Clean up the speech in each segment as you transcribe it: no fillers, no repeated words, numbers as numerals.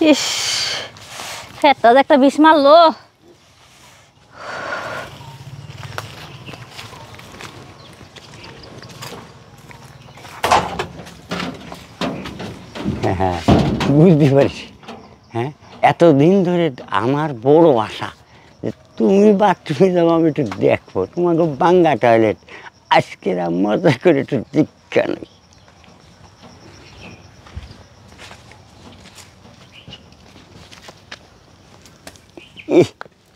ইস, ফেটটা যে একটা বিষ মারলো। হ্যাঁ, বুঝতে পারছি। হ্যাঁ, এতদিন ধরে আমার বড় আশা যে তুমি বাথরুমে যাবো, আমি একটু দেখবো তোমাকে বাঙ্গা টয়লেট। আজকের মজা করে একটু দীক্ষা নেই।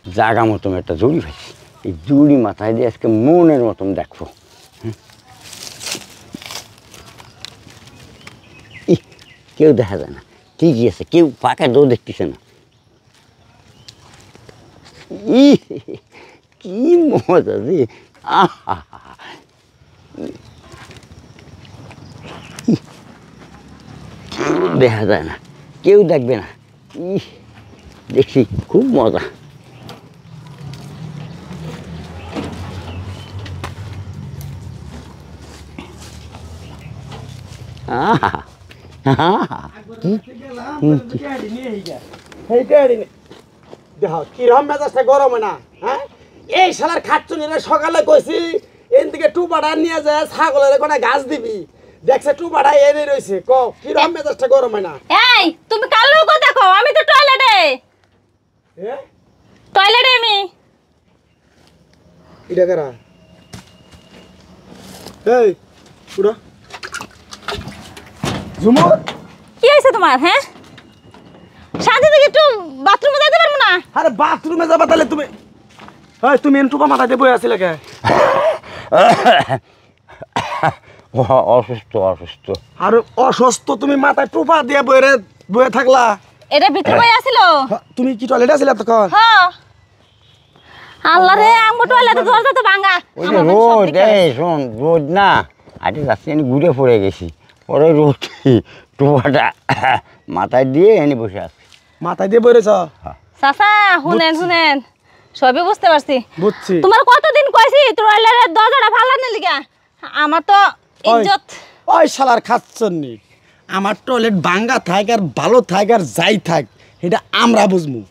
জাগা মতন একটা জুড়ি পাইছি, এই জুড়ি মাথায় দিয়ে আজকে মনের মতন দেখবো। কেউ দেখা যায় না, ঠিকই আছে, কেউ ফাঁকা দৌড় দেখতেছে না। কি মজা যে, আহা দেখা যায় না, কেউ দেখবে না। দেখছি খুব মজা। কিরম মেজাজটা গরমে না? হ্যাঁ, এই শালার খাচ্চুনিরে সকালে কইছি এন থেকে টুপাটা নিয়ে যায় ছাগলের কোনে ঘাস দিবি, দেখছে টুপাটা এনে রইছে। ক কিরম মেজাজটা গরমে না? এই তুমি কার লোক দেখো, আমি তো টয়লেটে। টয়লেটে আমি। এটা কারা? এই পুরো ঝুমুর, কি হয়েছে তোমার? হ্যাঁ, শান্তি থেকে একটু বাথরুমে যেতে পারবো না? আরে বাথরুমে যাবা তাহলে তুমি? এই তুমি এন টুপা মাথা দিয়ে বয়ে আছিলে কে? অসুস্থ অসুস্থ। আর অসুস্থ তুমি মাথায় টুপা দিয়ে বয়ে থাকলা? এটা ভিতরে বই আছিল। তুমি কি টয়লেটে আছিলে তখন? হ্যাঁ। আল্লাহ রে, আমগো টয়লেটে দরজা তো ভাঙা। ওই যে রোদ, এই শোন, রোদ না, আজকে রাস্তায় আমি ঘুরে পড়ে গেছি, পরে রোদ টুপাটা মাথায় দিয়ে এনে বসে আছে। মাথায় দিয়ে বইরেছ? চাচা শুনেন শুনেন, সবই বুঝতে পারছি। বুঝছি। তোমার কতদিন কইছি টয়লেটের দরজাটা ফালানোর লিগা? আমার তো ইজ্জত। ওই শালার খাচ্ছন্নি, আমার টয়লেট ভাঙ্গা থাক আর ভালো থাক আর যাই থাক, এটা আমরা বুঝমু।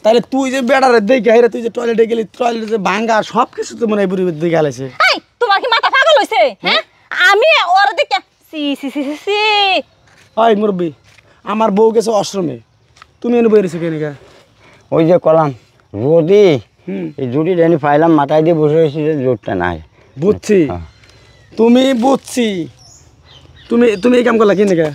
তাহলে তুই যে বেড়ারে দেখে হেরে তুই যে টয়লেটে গেলি, টয়লেটে যে ভাঙ্গা সব কিছু তো মনে হয় বুড়ি দেখে আলাইছে। এই তোমার কি মাথা পাগল হইছে? হ্যাঁ, আমি ওর দিকে সি সি সি সি। ওই মুরব্বি, আমার বউ গেছে আশ্রমে, তুমি এনে বইরেছো কেন? ওই যে কলাম রোদি, এই জুটি জানি পাইলাম, মাথায় দিয়ে বসে রয়েছি যে জোরটা নাই। বুঝছি, তুমি বুঝছি। তুমি এই কাম করলা কি নাকি?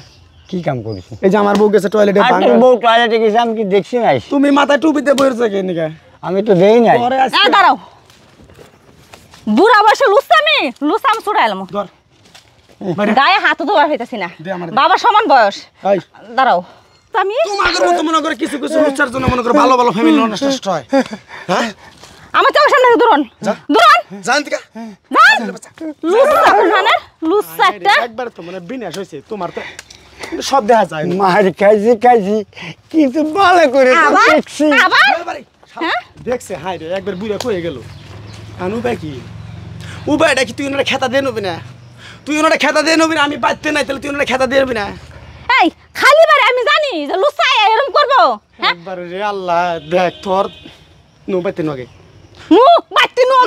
কি কাম করেছি? এই যে আমার বউ গেছে টয়লেটে ভাঙ্গা, বউ টয়লেটে গেছে, আমি কি দেখছি নাই? তুমি মাথায় টুপিতে বইরেছো কেন নাকি? আমি তো দেই নাই। পরে এই দাঁড়াও, বুড়া বয়সে লুসাম ছুড়াইলাম, ধর গায়ে হাতও ধোয়া হইতাছি না, দে আমার। বাবা সমান বয়স। এই দাঁড়াও, আমি তোমাদের মতো মনে করে কিছু কিছু লুচ্চার জন্য মনে করে ভালো ভালো ফ্যামিলি নষ্ট হয়। হ্যাঁ, আমার চোখের সামনে দূরন দূরন জান থেকে লুসা একটা। একবার তো মানে বিনাশ হয়েছে তোমার, তো কিন্তু সব দেখা যায় না। মার খাইছি কিন্তু ভালো করে তো আবার দেখছি। আবার হ্যাঁ দেখছে, হাই রে একবার বুড়া কয়ে গেল। আন উপায় কি? উপায়টা কি? তুই ওনারা খেতা দিয়ে নবি না? তুই ওনারা খেতা দিয়ে নবি না? আমি বাঁচতে নাই, তাহলে তুই ওনারা খেতা দিয়ে নবি না? এই খালি বারে আমি জানি যে লুসা এরকম করবো। একবার রে আল্লাহ, দেখ তোর নো বাইতে নগে মু বাতি নো